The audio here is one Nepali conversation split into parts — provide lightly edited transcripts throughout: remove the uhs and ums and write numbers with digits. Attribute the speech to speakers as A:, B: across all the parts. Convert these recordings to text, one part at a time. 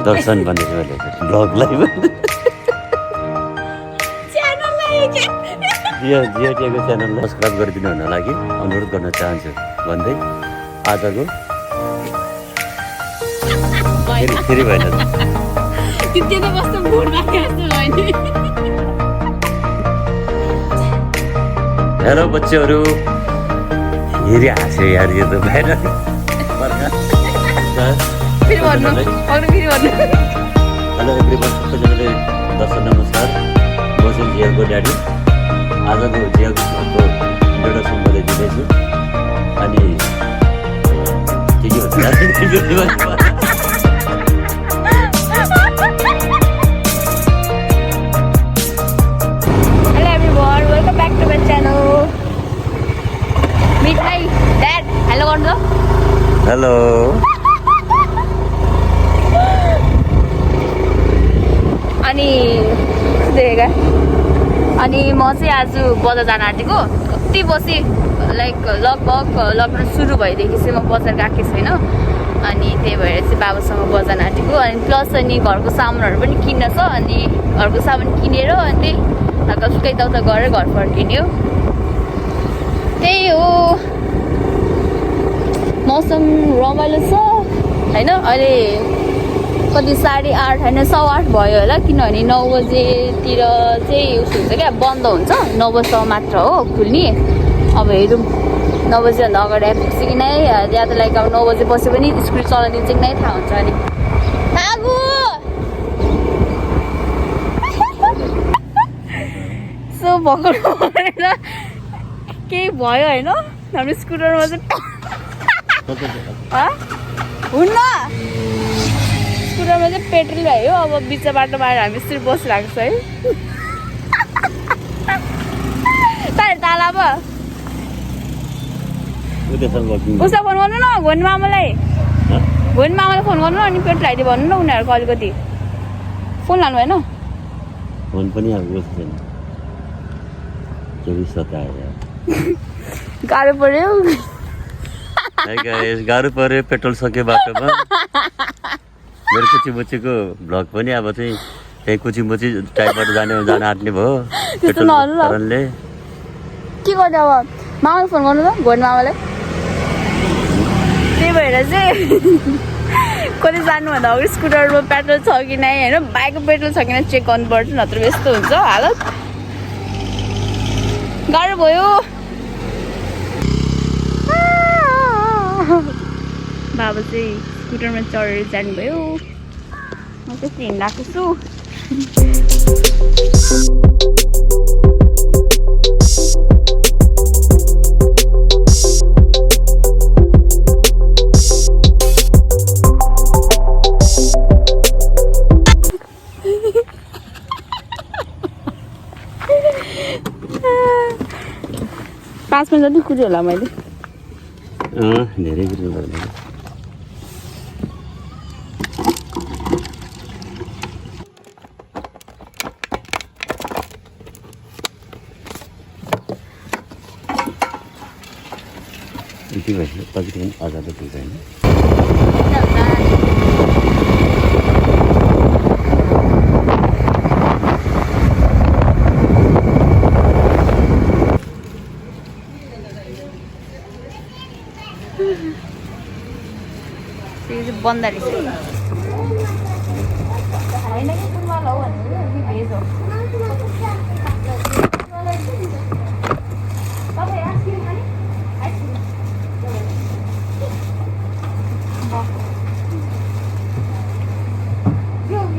A: दर्शन भनेको मैले ब्लगलाई जियोटिएको च्यानललाई सब्सक्राइब गरिदिनु हुन लागि अनुरोध गर्न चाहन्छु भन्दै आजको फेरि भएन हेलो बच्चेहरू फेरि हाँस्यो यार यो त भएन हेलो एभ्रिवान सबैजनाले दर्शक नमस्कार म चाहिँ जियाको ड्याडी आजको जियाको घरको इन्ट्रोडक्सन मैले दिँदैछु अनि के हुन्छ
B: Hello everyone, welcome back to my channel. Meet my dad. Hello गर्नु
A: हेलो
B: अनि म चाहिँ आज बजार जान आँटेको कति बसी लाइक लगभग लकडाउन सुरु भएदेखि चाहिँ म बजार गएको छैन अनि त्यही भएर चाहिँ बाबासँग बजार आँटेको अनि प्लस अनि घरको सामानहरू पनि किन्न छ अनि घरको सामान किनेर अनि त्यही हल्का सुकै यताउता गरेर घर फर्किने हो त्यही हो मौसम रमाइलो छ होइन अहिले कति 8:30 होइन 8:15 भयो होला किनभने 9 बजेतिर चाहिँ उसो हुन्छ क्या बन्द हुन्छ 9 बजीसम्म मात्र हो खुल्ने अब हेरौँ 9 बजीभन्दा अगाडि आइपुग्छ कि नै या त लाइक अब 9 बजे पछि पनि स्कुल चलाइदिन्छ कि नै थाहा हुन्छ अनि बाबु सो भएको भनेर केही भयो होइन हाम्रो स्कुटरमा चाहिँ हुन्न स्कुटरमा चाहिँ पेट्रोल भयो अब बिच बाटोमा आएर हामी यसरी बसिरहेको छ है तार ताला पो उसलाई फोन गर्नु न घोन मामालाई फोन गर्नु न अनि पेट्रोल हाइदियो भन्नु न उनीहरूको अलिकति फोन लानु भएन
A: फोन पनि अब छैन
B: गाह्रो पर्यो
A: गाह्रो पर्यो पेट्रोल सक्यो बाटोमा मेरो कुचीमुचीको भ्लग पनि अब चाहिँ त्यही कुचीमुची टाइपबाट जान आँट्ने भयो पेट्रोल कारणले
B: के गर्ने अब मामालाई फोन गर्नु त घोन मामालाई त्यही भएर चाहिँ कति जानुभन्दा अगाडि स्कुटरमा पेट्रोल छ कि नै होइन बाइकको पेट्रोल छ कि नै चेक गर्नुपर्छ नत्र यस्तो हुन्छ हालत गाह्रो भयो बाबा चाहिँ स्कुटरमा चढेर जानुभयो म चाहिँ हिँडिरहेको छु 5 मिनट जति कुद्यो होला मैले
A: धेरै कुद्नु पर्दैन यति भएपछि कतिको पनि आजाद पुग्छ होइन
B: बन्द रहेछ होइन कि फुलवाला हो भनेको भेज हो तपाईँ आइसक्रिम खाने आइसक्रिम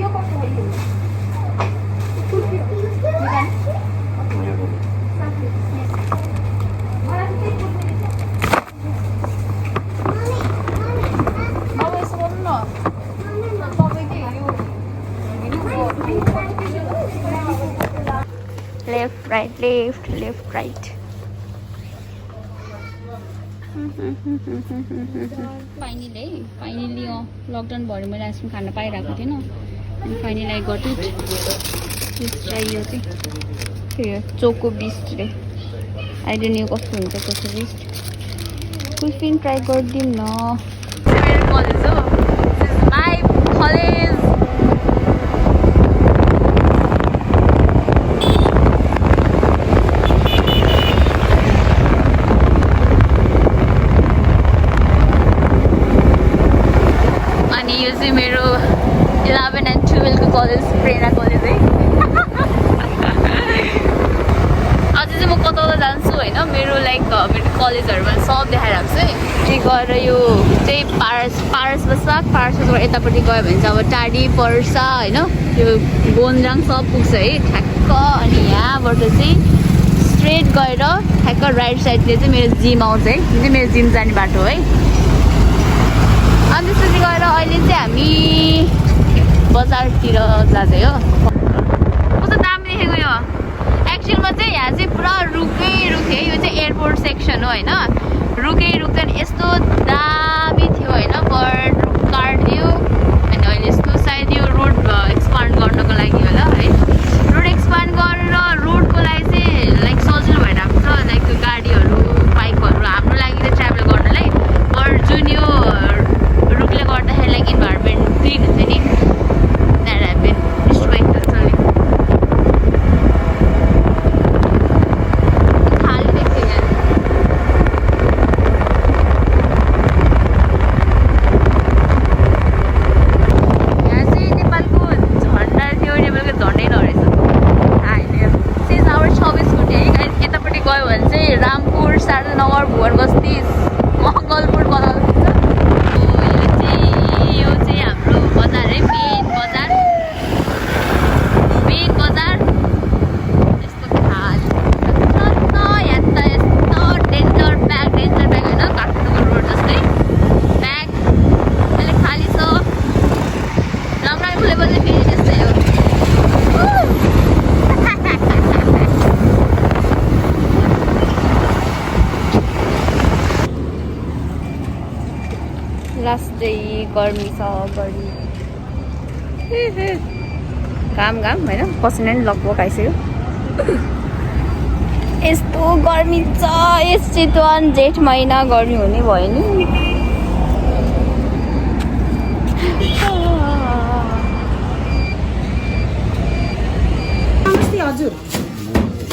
B: यो कस्तो हो left right फाइनली लकडाउन भएर मैले आइसक्रिम खान पाइरहेको थिएन अनि फाइनली आई गट इट चाहियो चाहिँ चोको बिस्ट रे अहिले नि कस्तो हुन्छ चोको बिस्ट कुल्फी ट्राई गरिदिउँ न कलेज हो my college college Prerana college है अझै चाहिँ म कता कता जान्छु होइन मेरो लाइक मेरो कलेजहरूमा सब देखाइरहेको छु है चाहिँ गएर यो चाहिँ पारस बस्छ पारसबाट यतापट्टि गयो भने चाहिँ अब टाढी पर्सा होइन यो गोन्जाङ सब पुग्छ है ठ्याक्क अनि यहाँबाट चाहिँ स्ट्रेट गएर ठ्याक्क राइट साइडतिर चाहिँ मेरो जिम आउँछ है जुन चाहिँ मेरो जिम जाने बाटो है अनि त्यसपछि गएर अहिले चाहिँ हामी बजारतिर जाँदै हो कस्तो दामी देखेको यो एक्चुअलमा चाहिँ यहाँ चाहिँ पुरा रुखे यो चाहिँ एयरपोर्ट सेक्सन हो होइन रुखे यस्तो दामी थियो होइन बट काटिदियो अनि अहिले यस्तो सायद यो रोड एक्सपान्ड गर्नको लागि होला है रोड एक्सपान्ड गरेर रोडको लागि चाहिँ लाइक सजिलो भइरहेको छ लाइक गाडीहरू बाइकहरू हाम्रो लागि चाहिँ ट्राभल गर्नलाई बट जुन यो रुखले गर्दाखेरि लाइक इन्भाइरोमेन्ट क्लिन हुन्छ नि लास्ट डे गर्मी छ गर्मी घाम होइन पसिना नि लगभग आइसक्यो यस्तो गर्मी छ यस चितवन जेठ महिना गर्मी हुने भयो नि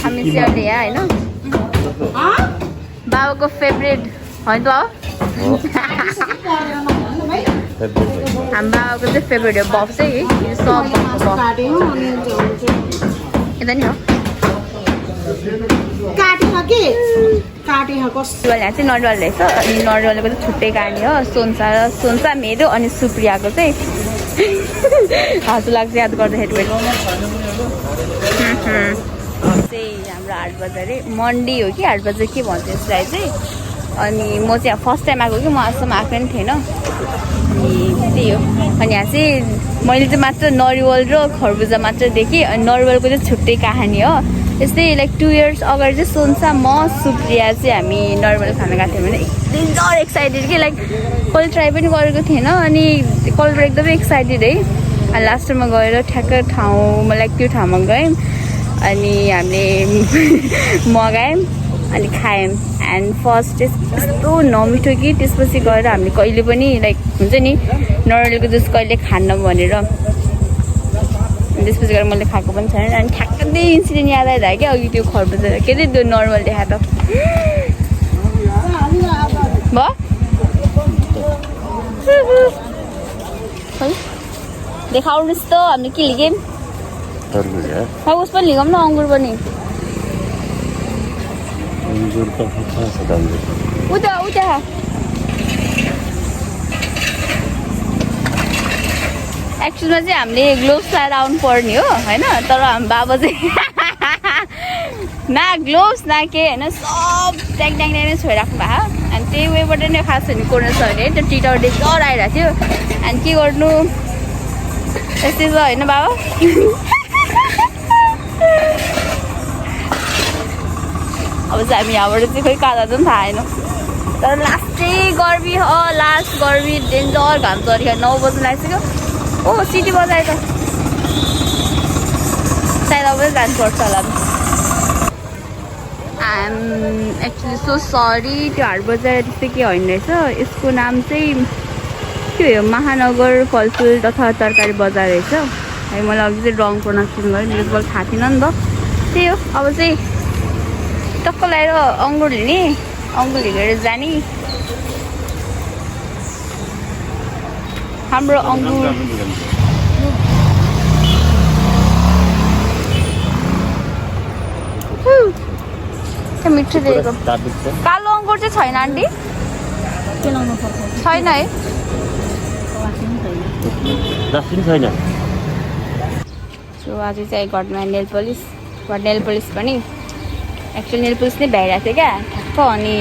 B: हामी स्याउले यहाँ होइन बाबाको फेभरेट होइन त हाम्रो बाबाको चाहिँ फेभरेट हो बफ चाहिँ यो सब यता नि हो यहाँ चाहिँ नरिवल रहेछ अनि नरिवलको चाहिँ छुट्टै कहानी हो सोन्सा मेरो अनि सुप्रियाको चाहिँ हाँसो लाग्छ याद गर्दाखेरि पनि चाहिँ हाम्रो हाट बजार मन्डी हो कि हाट बजार के भन्छ यसलाई चाहिँ अनि म चाहिँ फर्स्ट टाइम आएको कि म आजसम्म आएको पनि थिएन अनि त्यही हो अनि यहाँ चाहिँ मैले चाहिँ मात्र नरिवल र खरबुजा मात्र देखेँ अनि नरिवलको चाहिँ छुट्टै कहानी हो यस्तै लाइक 2 इयर्स अगाडि चाहिँ सोन्सा म सुप्रिया चाहिँ हामी नरिवल खान गएको थियौँ भने एकदम एक्साइटेड कि लाइक कहिले ट्राई पनि गरेको थिएन अनि कलर एकदमै एक्साइटेड है अनि लास्टमा गएर ठ्याक्क ठाउँमा लाइक त्यो ठाउँमा गयौँ अनि हामीले मगायौँ अनि खायौँ एन्ड फर्स्ट यस्तो नमिठो कि त्यसपछि गएर हामीले कहिले पनि लाइक हुन्छ नि नरिवलको जुस कहिले खान्न भनेर त्यसपछि गएर मैले खाएको पनि छैन अनि ठ्याक्कै इन्सिडेन्ट याद आइरहेको क्या अघि त्यो खरबुजा के अरे त्यो नरिवल देखा त भयो देखाउनुहोस् त हामीले के लिगौँ उस पनि लिगौँ न अङ्गुर पनि उता एक्चुअलमा चाहिँ हामीले ग्लोभ्स लगाएर आउनु पर्ने हो होइन तर हाम्रो बाबा चाहिँ ना ग्लोभ्स ना के होइन सब ट्याङ नै छोइराख्नु भएको अनि त्यही वेबाट नै खास हुने कोर्नर छ भने त्यो टिटाउडे डर आइरहेको थियो अनि के गर्नु यस्तै छ होइन बाबा अब चाहिँ हामी यहाँबाट चाहिँ खोइ कहाँ जाँदा पनि थाहा छैन तर लास्टै गर्मी हो लास्ट गर्मी डेन्जर घाम चरिखा 9 बजी लागिसक्यो ओ सिटी बजायो त सायद अब जानुपर्छ होला आइएम एक्चुली सो सरी त्यो हाट बजार त्यस्तै के होइन रहेछ यसको नाम चाहिँ के हो महानगर फलफुल तथा तरकारी बजार रहेछ है मलाई अघि चाहिँ रङ प्रोनाउन्सिएसन गरेँ मेरो बल थाहा थिएन नि त त्यही हो अब चाहिँ टक्क लगाएर अङ्गुर लिने अङ्गुर लिएर जाने हाम्रो अङ्गुर मिठो दिएको कालो अङ्गुर चाहिँ छैन आन्टी छैन है
A: छैन
B: सो आज चाहिँ घरमा नेल पोलिस पनि एक्चुअली नेल पोलिस नै भ्याइरहेको थियो क्या ठ्याक्क अनि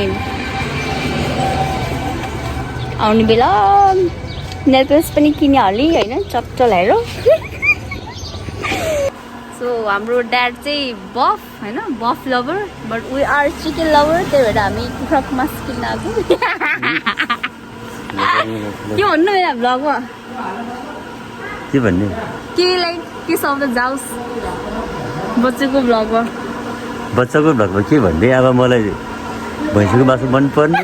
B: आउने बेला नेल पोलिस पनि किनिहालेँ होइन चट्ट लगाएर सो हाम्रो ड्याड चाहिँ बफ होइन buff lover but we are chicken lover त्यही भएर हामी कुखुराको मासु किन्न आएको के भन्नु मेरो भ्लगमा
A: के भन्ने
B: केलाई के शब्द जाओस् बच्चाको भ्लगमा
A: के भन्ने अब मलाई भैँसीको मासु मनपर्ने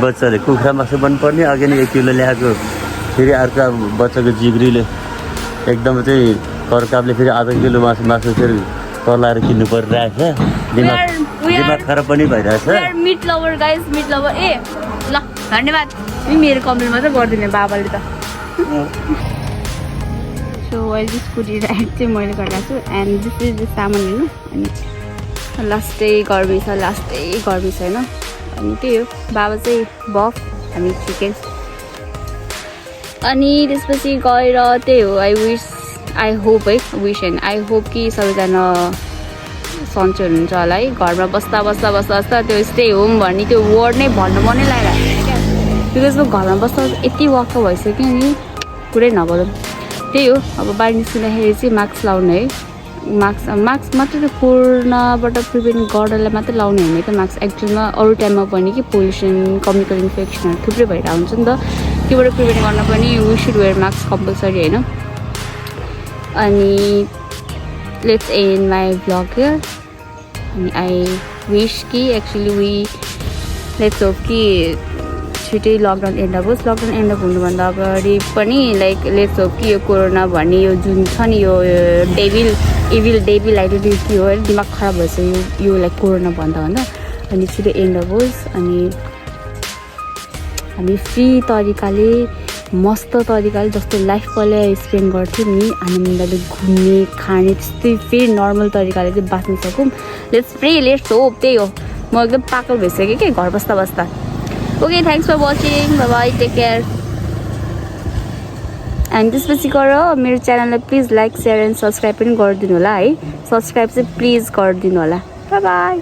A: बच्चाले कुखुरा मासु मनपर्ने अघि नै 1 किलो ल्याएको फेरि अर्को अब बच्चाको जिग्रीले एकदम चाहिँ कर्कापले फेरि आधा किलो मासु फेरि तलाएर किन्नु परिरहेछ दिमाग खराब पनि भइरहेछ
B: meat lover guys meat lover ए ल धन्यवाद मेरो कमेन्ट मात्रै गरिदिने बाबाले त सो अहिले चाहिँ स्कुटी राइड चाहिँ मैले गरेको छु एन्ड दिस इज द सामान होइन अनि लास्टै गर्मी छ होइन अनि त्यही हो बाबा चाहिँ बफ हामी चिकन अनि त्यसपछि गएर त्यही हो आई होप कि सबैजना सन्चै हुनुहुन्छ होला है घरमा बस्दा त्यो स्टे होम भन्ने त्यो वर्ड नै भन्नु मन नै लागिरहेको छ क्या बिकज म घरमा बस्दा यति वाक्क भइसक्यो नि कुरै नगरौँ त्यही हो अब बाहिर निस्किँदाखेरि चाहिँ मास्क लाउनु है मास्क मात्रै त्यो कोरोनाबाट प्रिभेन्ट गर्नलाई मात्रै लाउने होइन त मास्क एक्चुअलमा अरू टाइममा पनि कि पोल्युसन कमिकल इन्फेक्सनहरू थुप्रै भएर हुन्छ नि त त्योबाट प्रिभेन्ट गर्न पनि we should wear mask compulsory होइन अनि let's end my vlog here अनि आई विस कि एक्चुअली लेट्स होप कि छिटै लकडाउन एन्ड अप होस् लकडाउन एन्ड अप हुनुभन्दा अगाडि पनि लाइक लेट्स होप कि यो कोरोना भन्ने यो जुन छ नि यो डेभिल आइडेन्टिटी हो होइन दिमाग खराब भएछ यो लाइक कोरोना भन्दा अनि छिटो एन्ड अप होस् अनि हामी फ्री तरिकाले मस्त तरिकाले जस्तो लाइफ पहिला स्पेन्ड गर्थ्यौँ नि आनन्दले घुम्ने खाने त्यस्तै फेरि नर्मल तरिकाले चाहिँ बाँच्न सकौँ लेट्स होप त्यही हो म एकदम पागल भइसकेँ कि घर बस्दा okay thanks for watching bye take care and त्यसपछि गएर मेरो च्यानललाई please like share and subscribe पनि गरिदिनु होला है सब्सक्राइब चाहिँ प्लिज गरिदिनु होला बाई